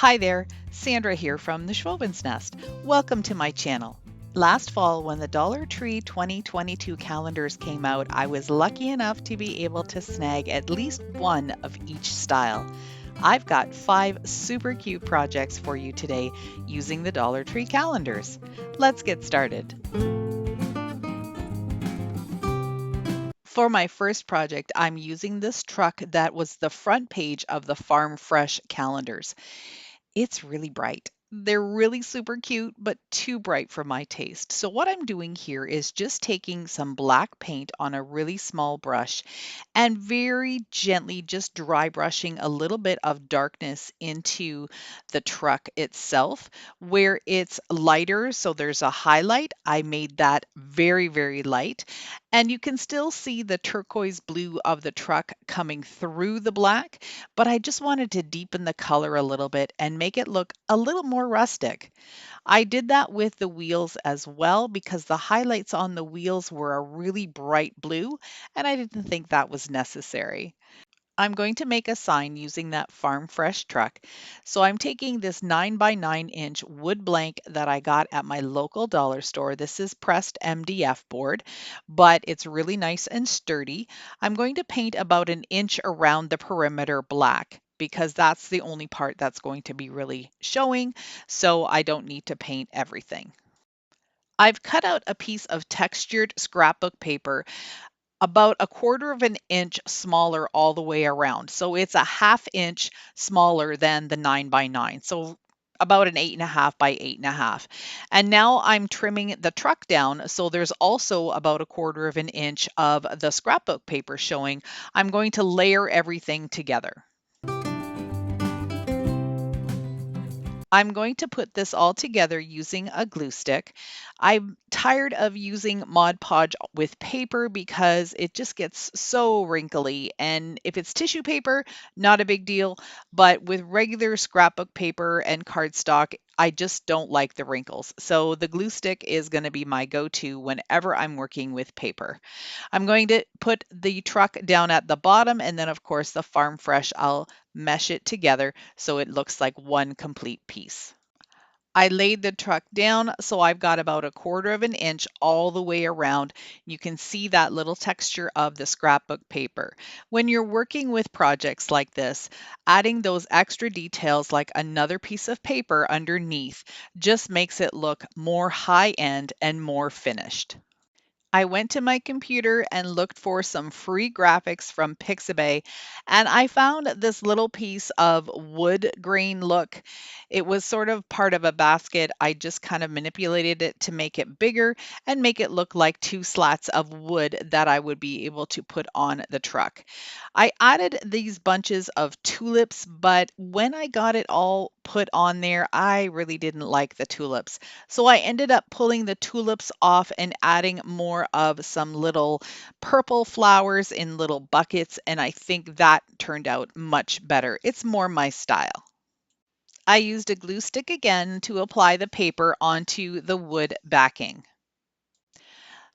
Hi there, Sandra here from the Schwowin's Nest. Welcome to my channel. Last fall, when the Dollar Tree 2022 calendars came out, I was lucky enough to be able to snag at least one of each style. I've got 5 super cute projects for you today using the Dollar Tree calendars. Let's get started. For my first project, I'm using this truck that was the front page of the Farm Fresh calendars. It's really bright. They're really super cute, but too bright for my taste. So what I'm doing here is just taking some black paint on a really small brush and very gently just dry brushing a little bit of darkness into the truck itself where it's lighter. So there's a highlight. I made that very, very light. And you can still see the turquoise blue of the truck coming through the black, but I just wanted to deepen the color a little bit and make it look a little more rustic. I did that with the wheels as well because the highlights on the wheels were a really bright blue and I didn't think that was necessary. I'm going to make a sign using that Farm Fresh truck. So I'm taking this 9 by 9 inch wood blank that I got at my local dollar store. This is pressed MDF board, but it's really nice and sturdy. I'm going to paint about an inch around the perimeter black because that's the only part that's going to be really showing, so I don't need to paint everything. I've cut out a piece of textured scrapbook paper about a quarter of an inch smaller all the way around. So it's a half inch smaller than the 9 by 9. So about an 8.5 by 8.5. And now I'm trimming the truck down. So there's also about a quarter of an inch of the scrapbook paper showing. I'm going to layer everything together. I'm going to put this all together using a glue stick. I'm tired of using Mod Podge with paper because it just gets so wrinkly. And if it's tissue paper, not a big deal. But with regular scrapbook paper and cardstock, I just don't like the wrinkles. So the glue stick is going to be my go-to whenever I'm working with paper. I'm going to put the truck down at the bottom and then of course the Farm Fresh, I'll mesh it together so it looks like one complete piece. I laid the truck down, so I've got about a quarter of an inch all the way around. You can see that little texture of the scrapbook paper. When you're working with projects like this, adding those extra details like another piece of paper underneath just makes it look more high-end and more finished. I went to my computer and looked for some free graphics from Pixabay, and I found this little piece of wood grain look. It was sort of part of a basket. I just kind of manipulated it to make it bigger and make it look like 2 slats of wood that I would be able to put on the truck. I added these bunches of tulips, but when I got it all put on there, I really didn't like the tulips. So I ended up pulling the tulips off and adding more of some little purple flowers in little buckets, and I think that turned out much better. It's more my style. I used a glue stick again to apply the paper onto the wood backing.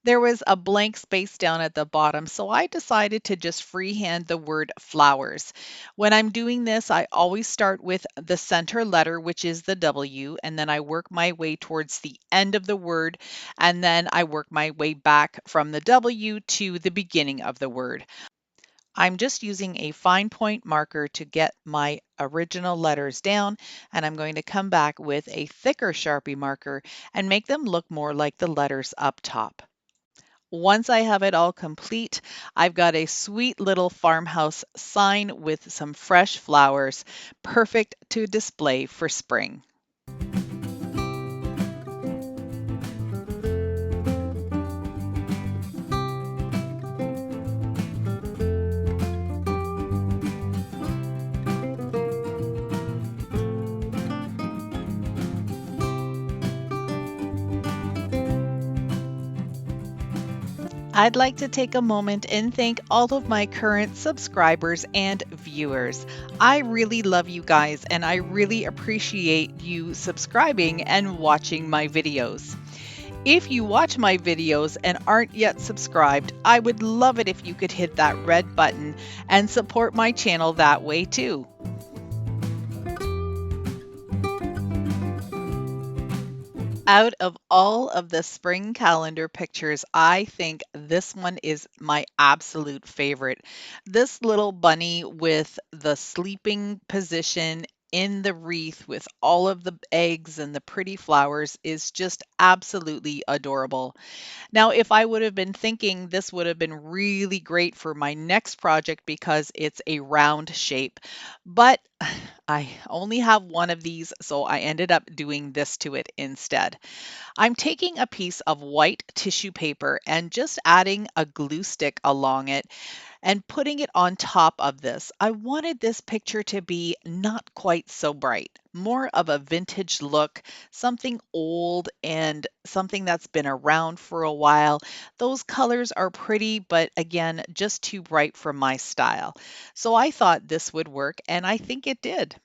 There was a blank space down at the bottom, so I decided to just freehand the word flowers. When I'm doing this, I always start with the center letter, which is the W, and then I work my way towards the end of the word, and then I work my way back from the W to the beginning of the word. I'm just using a fine point marker to get my original letters down, and I'm going to come back with a thicker Sharpie marker and make them look more like the letters up top. Once I have it all complete, I've got a sweet little farmhouse sign with some fresh flowers, perfect to display for spring. I'd like to take a moment and thank all of my current subscribers and viewers. I really love you guys and I really appreciate you subscribing and watching my videos. If you watch my videos and aren't yet subscribed, I would love it if you could hit that red button and support my channel that way too. Out of all of the spring calendar pictures, I think this one is my absolute favorite. This little bunny with the sleeping position in the wreath with all of the eggs and the pretty flowers is just absolutely adorable. Now, if I would have been thinking this would have been really great for my next project because it's a round shape, but I only have one of these, so I ended up doing this to it instead. I'm taking a piece of white tissue paper and just adding a glue stick along it and putting it on top of this. I wanted this picture to be not quite so bright, more of a vintage look, something old and something that's been around for a while. Those colors are pretty, but again, just too bright for my style. So I thought this would work, and I think it did.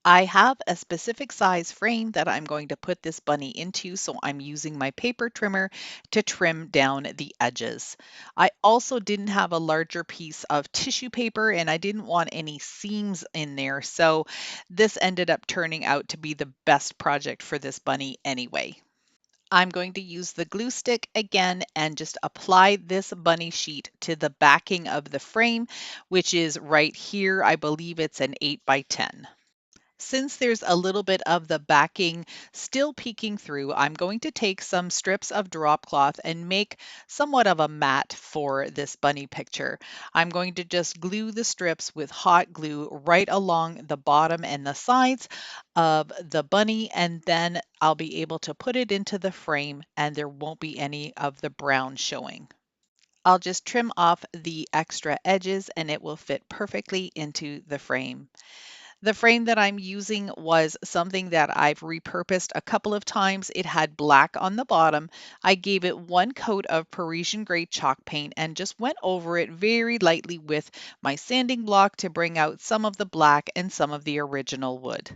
I have a specific size frame that I'm going to put this bunny into, so I'm using my paper trimmer to trim down the edges. I also didn't have a larger piece of tissue paper and I didn't want any seams in there, so this ended up turning out to be the best project for this bunny anyway. I'm going to use the glue stick again and just apply this bunny sheet to the backing of the frame, which is right here. I believe it's an 8 by 10. Since there's a little bit of the backing still peeking through, I'm going to take some strips of drop cloth and make somewhat of a mat for this bunny picture. I'm going to just glue the strips with hot glue right along the bottom and the sides of the bunny, and then I'll be able to put it into the frame and there won't be any of the brown showing. I'll just trim off the extra edges and it will fit perfectly into the frame. The frame that I'm using was something that I've repurposed a couple of times. It had black on the bottom. I gave it one coat of Parisian gray chalk paint and just went over it very lightly with my sanding block to bring out some of the black and some of the original wood.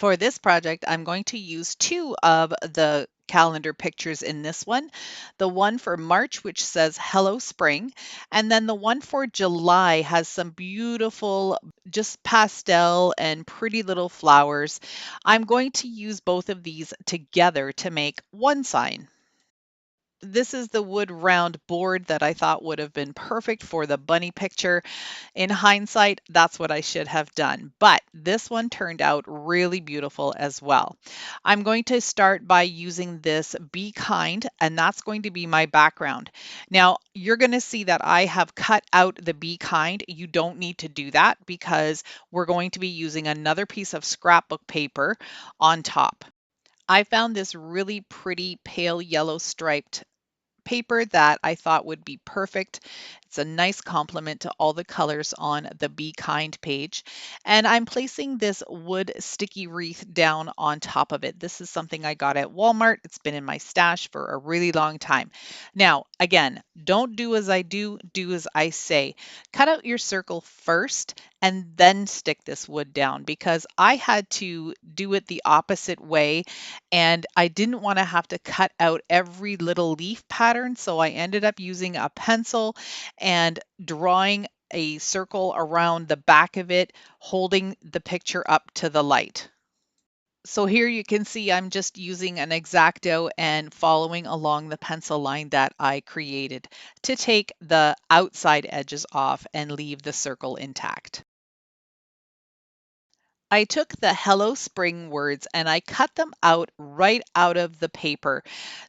For this project, I'm going to use two of the calendar pictures in this one. The one for March, which says Hello Spring, and then the one for July has some beautiful, just pastel and pretty little flowers. I'm going to use both of these together to make one sign. This is the wood round board that I thought would have been perfect for the bunny picture. In hindsight, that's what I should have done, but this one turned out really beautiful as well. I'm going to start by using this Be Kind, and that's going to be my background. Now, you're going to see that I have cut out the Be Kind. You don't need to do that because we're going to be using another piece of scrapbook paper on top. I found this really pretty pale yellow striped paper that I thought would be perfect. It's a nice complement to all the colors on the Be Kind page. And I'm placing this wood sticky wreath down on top of it. This is something I got at Walmart. It's been in my stash for a really long time. Now, again, don't do as I do, do as I say. Cut out your circle first and then stick this wood down because I had to do it the opposite way and I didn't want to have to cut out every little leaf pattern, so I ended up using a pencil and drawing a circle around the back of it, holding the picture up to the light. So here you can see I'm just using an X-Acto and following along the pencil line that I created to take the outside edges off and leave the circle intact. I took the Hello Spring words and I cut them out right out of the paper.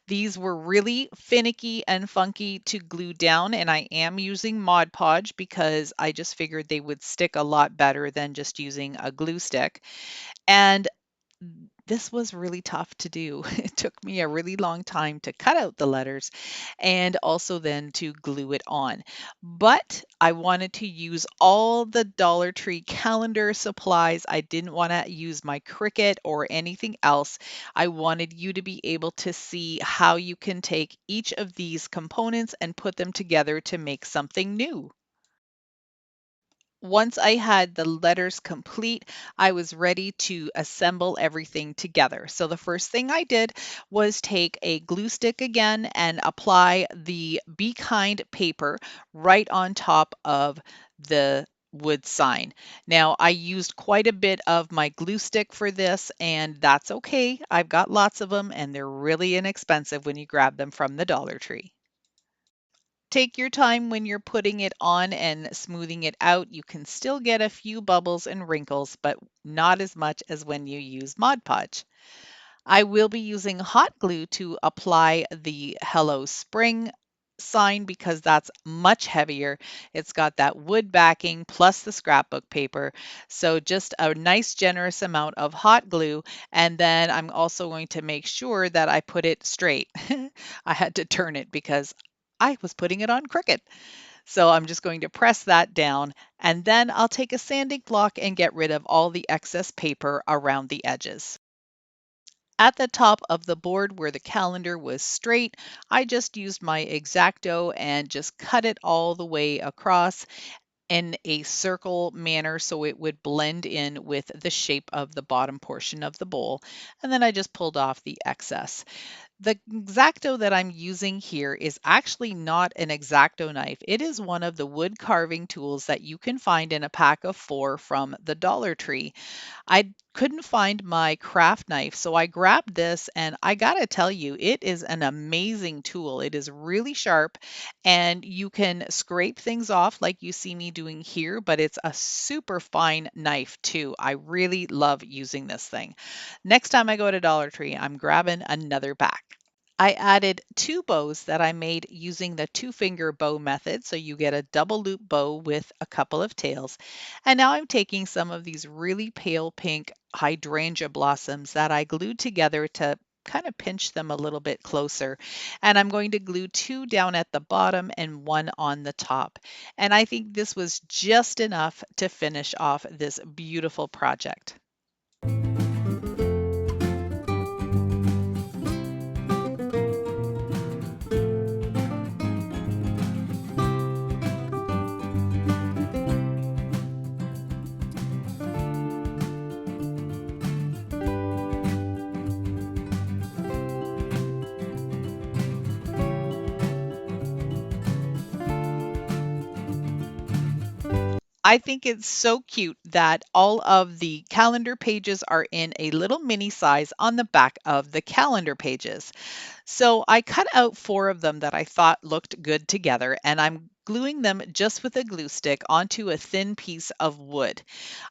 These were really finicky and funky to glue down, and I am using Mod Podge because I just figured they would stick a lot better than just using a glue stick. And this was really tough to do. It took me a really long time to cut out the letters and also then to glue it on. But I wanted to use all the Dollar Tree calendar supplies. I didn't want to use my Cricut or anything else. I wanted you to be able to see how you can take each of these components and put them together to make something new. Once I had the letters complete, I was ready to assemble everything together. So the first thing I did was take a glue stick again and apply the Be Kind paper right on top of the wood sign. Now, I used quite a bit of my glue stick for this, and that's okay. I've got lots of them, and they're really inexpensive when you grab them from the Dollar Tree. Take your time when you're putting it on and smoothing it out. You can still get a few bubbles and wrinkles, but not as much as when you use Mod Podge. I will be using hot glue to apply the Hello Spring sign because that's much heavier. It's got that wood backing plus the scrapbook paper. So just a nice generous amount of hot glue. And then I'm also going to make sure that I put it straight. I had to turn it because I was putting it on crooked. So I'm just going to press that down, and then I'll take a sanding block and get rid of all the excess paper around the edges. At the top of the board where the calendar was straight, I just used my X-Acto and just cut it all the way across in a circle manner so it would blend in with the shape of the bottom portion of the bowl. And then I just pulled off the excess. The X-Acto that I'm using here is actually not an X-Acto knife. It is one of the wood carving tools that you can find in a pack of 4 from the Dollar Tree. I couldn't find my craft knife, so I grabbed this, and I gotta tell you, it is an amazing tool. It is really sharp, and you can scrape things off like you see me doing here, but it's a super fine knife too. I really love using this thing. Next time I go to Dollar Tree, I'm grabbing another pack. I added 2 bows that I made using the 2-finger bow method, so you get a double loop bow with a couple of tails. And now I'm taking some of these really pale pink hydrangea blossoms that I glued together to kind of pinch them a little bit closer. And I'm going to glue 2 down at the bottom and 1 on the top. And I think this was just enough to finish off this beautiful project. I think it's so cute that all of the calendar pages are in a little mini size on the back of the calendar pages. So I cut out 4 of them that I thought looked good together, and I'm gluing them just with a glue stick onto a thin piece of wood.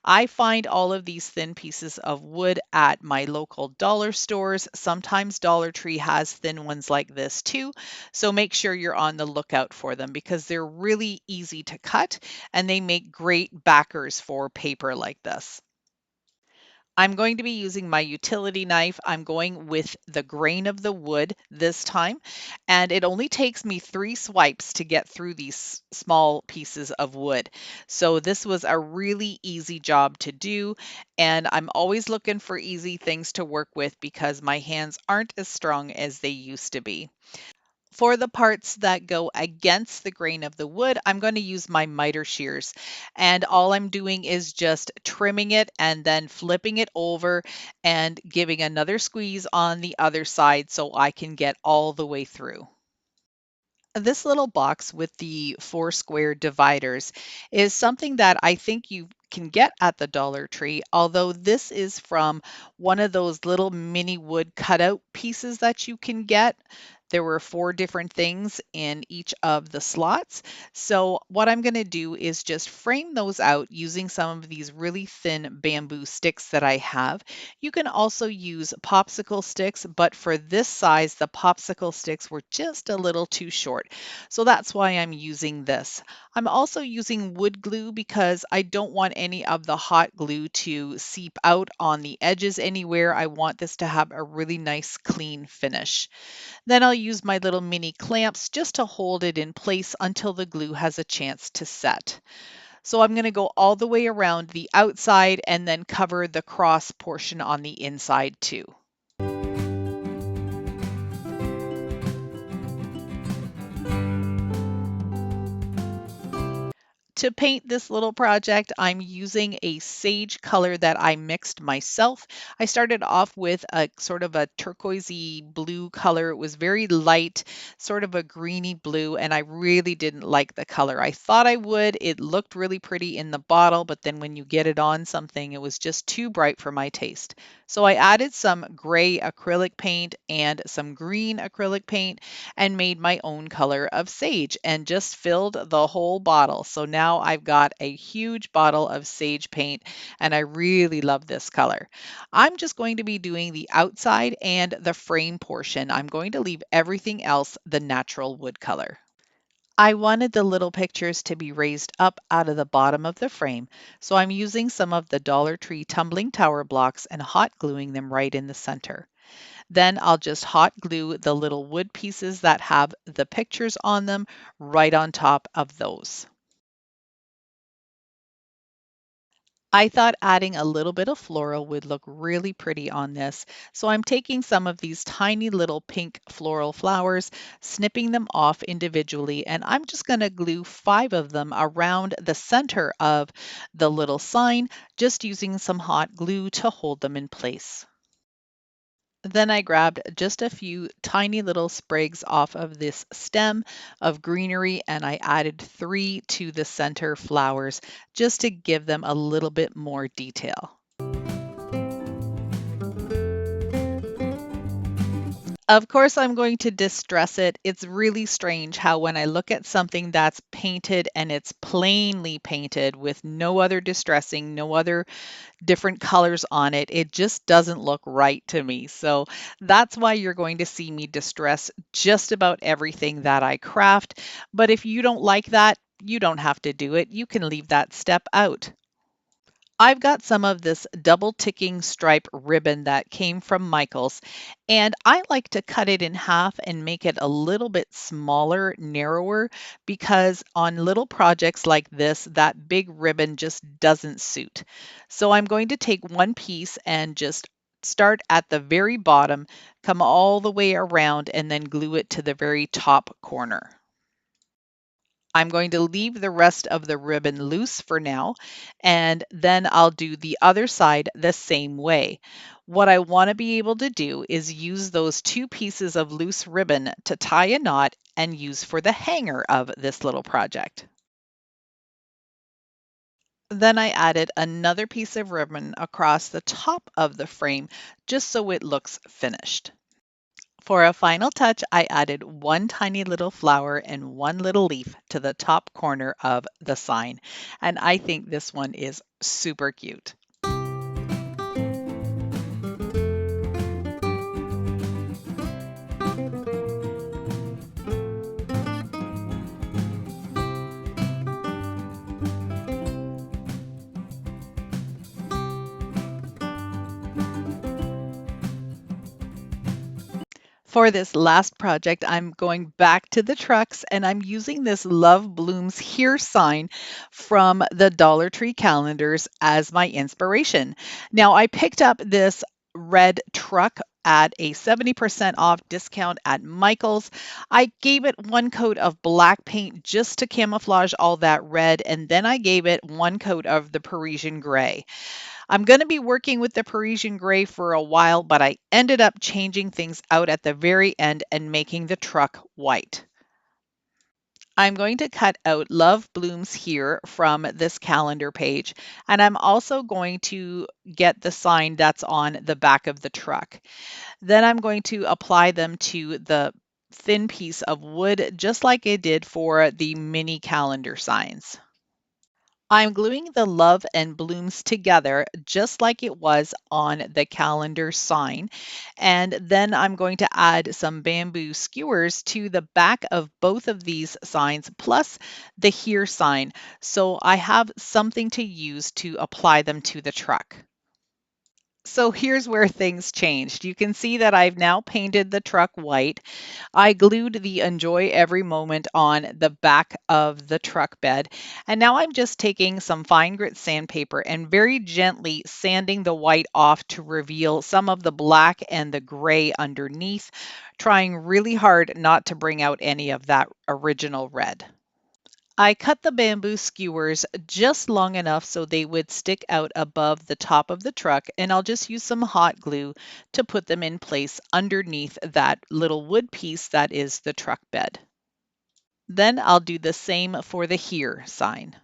I find all of these thin pieces of wood at my local dollar stores. Sometimes Dollar Tree has thin ones like this too. So make sure you're on the lookout for them because they're really easy to cut and they make great backers for paper like this. I'm going to be using my utility knife. I'm going with the grain of the wood this time, and it only takes me 3 swipes to get through these small pieces of wood. So this was a really easy job to do, and I'm always looking for easy things to work with because my hands aren't as strong as they used to be. For the parts that go against the grain of the wood, I'm going to use my miter shears. And all I'm doing is just trimming it and then flipping it over and giving another squeeze on the other side so I can get all the way through. This little box with the 4 square dividers is something that I think you can get at the Dollar Tree, although this is from one of those little mini wood cutout pieces that you can get. There were 4 different things in each of the slots. So what I'm going to do is just frame those out using some of these really thin bamboo sticks that I have. You can also use popsicle sticks, but for this size, the popsicle sticks were just a little too short. So that's why I'm using this. I'm also using wood glue because I don't want any of the hot glue to seep out on the edges anywhere. I want this to have a really nice clean finish. Then I'll use my little mini clamps just to hold it in place until the glue has a chance to set. So I'm going to go all the way around the outside and then cover the cross portion on the inside too. To paint this little project, I'm using a sage color that I mixed myself. I started off with a sort of a turquoisey blue color. It was very light, sort of a greeny blue, and I really didn't like the color. I thought I would. It looked really pretty in the bottle, but then when you get it on something, it was just too bright for my taste. So I added some gray acrylic paint and some green acrylic paint and made my own color of sage and just filled the whole bottle. So now I've got a huge bottle of sage paint and I really love this color. I'm just going to be doing the outside and the frame portion. I'm going to leave everything else the natural wood color. I wanted the little pictures to be raised up out of the bottom of the frame, so I'm using some of the Dollar Tree tumbling tower blocks and hot gluing them right in the center. Then I'll just hot glue the little wood pieces that have the pictures on them right on top of those. I thought adding a little bit of floral would look really pretty on this, so I'm taking some of these tiny little pink floral flowers, snipping them off individually, and I'm just going to glue 5 of them around the center of the little sign, just using some hot glue to hold them in place. Then I grabbed just a few tiny little sprigs off of this stem of greenery and I added 3 to the center flowers just to give them a little bit more detail. Of course, I'm going to distress it. It's really strange how when I look at something that's painted and it's plainly painted with no other distressing, no other different colors on it, it just doesn't look right to me. So that's why you're going to see me distress just about everything that I craft. But if you don't like that, you don't have to do it. You can leave that step out. I've got some of this double ticking stripe ribbon that came from Michael's, and I like to cut it in half and make it a little bit smaller, narrower, because on little projects like this, that big ribbon just doesn't suit. So I'm going to take one piece and just start at the very bottom, come all the way around, and then glue it to the very top corner. I'm going to leave the rest of the ribbon loose for now, and then I'll do the other side the same way. What I want to be able to do is use those 2 pieces of loose ribbon to tie a knot and use for the hanger of this little project. Then I added another piece of ribbon across the top of the frame just so it looks finished. For a final touch, I added 1 tiny little flower and 1 little leaf to the top corner of the sign. And I think this one is super cute. For this last project, I'm going back to the trucks and I'm using this Love Blooms Here sign from the Dollar Tree calendars as my inspiration. Now, I picked up this red truck at a 70% off discount at Michael's. I gave it 1 coat of black paint just to camouflage all that red, and then I gave it 1 coat of the Parisian gray. I'm going to be working with the Parisian gray for a while, but I ended up changing things out at the very end and making the truck white. I'm going to cut out Love Blooms Here from this calendar page, and I'm also going to get the sign that's on the back of the truck. Then I'm going to apply them to the thin piece of wood, just like I did for the mini calendar signs. I'm gluing the love and blooms together just like it was on the calendar sign. And then I'm going to add some bamboo skewers to the back of both of these signs plus the here sign. So I have something to use to apply them to the truck. So here's where things changed. You can see that I've now painted the truck white. I glued the Enjoy Every Moment on the back of the truck bed. And now I'm just taking some fine grit sandpaper and very gently sanding the white off to reveal some of the black and the gray underneath, trying really hard not to bring out any of that original red. I cut the bamboo skewers just long enough so they would stick out above the top of the truck, and I'll just use some hot glue to put them in place underneath that little wood piece that is the truck bed. Then I'll do the same for the here sign.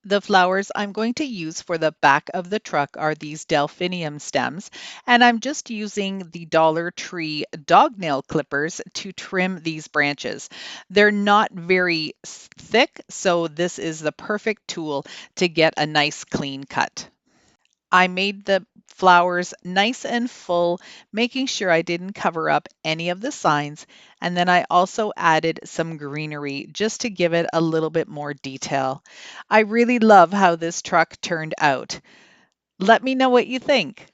The flowers I'm going to use for the back of the truck are these delphinium stems, and I'm just using the Dollar Tree dog nail clippers to trim these branches. They're not very thick, so this is the perfect tool to get a nice clean cut. I made the flowers nice and full, making sure I didn't cover up any of the signs. And then I also added some greenery just to give it a little bit more detail. I really love how this truck turned out. Let me know what you think.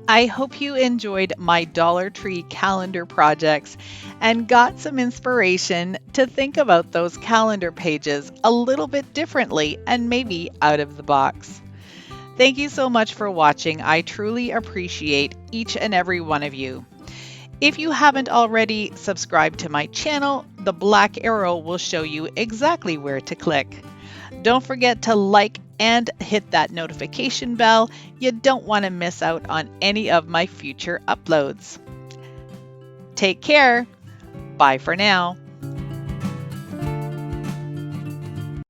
I hope you enjoyed my Dollar Tree calendar projects and got some inspiration to think about those calendar pages a little bit differently and maybe out of the box. Thank you so much for watching. I truly appreciate each and every one of you. If you haven't already subscribed to my channel, the black arrow will show you exactly where to click. Don't forget to like and hit that notification bell. You don't want to miss out on any of my future uploads. Take care. Bye for now.